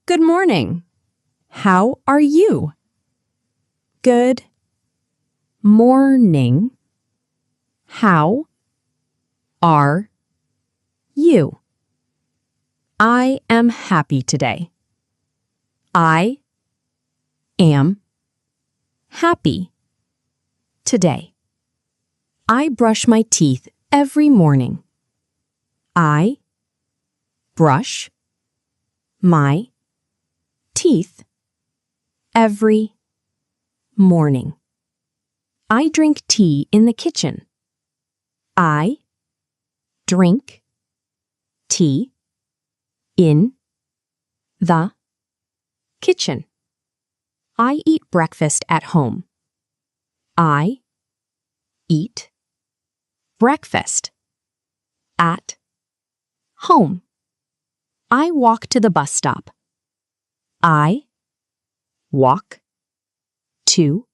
Good morning. How are you? Good morning. How are you? I am happy today. I am happy today. I brush my teeth every morning. I brush my teeth every morning. I drink tea in the kitchen. I drink tea in the kitchen. I eat breakfast at home. I eat breakfast at home. I walk to the bus stop. I walk to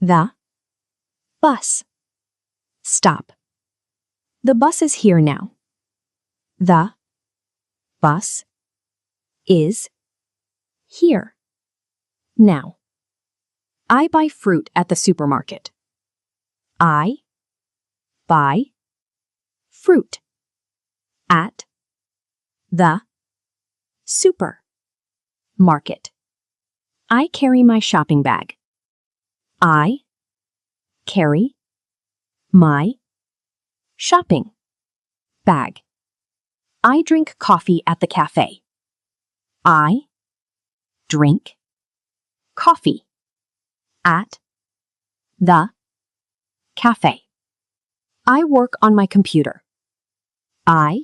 the bus stop. The bus is here now. The bus is here now. I buy fruit at the supermarket. I buy fruit at the supermarket. I carry my shopping bag. I carry my shopping bag. I drink coffee at the cafe. I drink coffee at the cafe. I work on my computer. I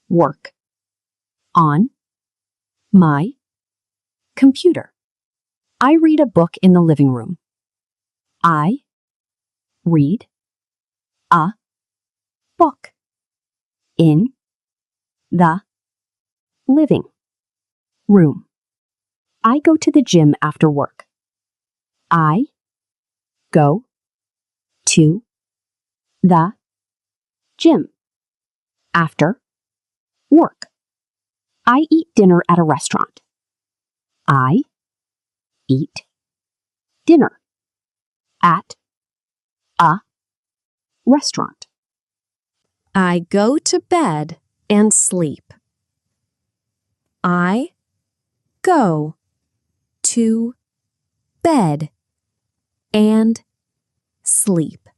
work on my computer. I read a book in the living room. I read a book in the living room. I go to the gym after work. I go to the gym after work. I eat dinner at a restaurant. I eat dinner at a restaurant. I go to bed and sleep. I go to bed and sleep.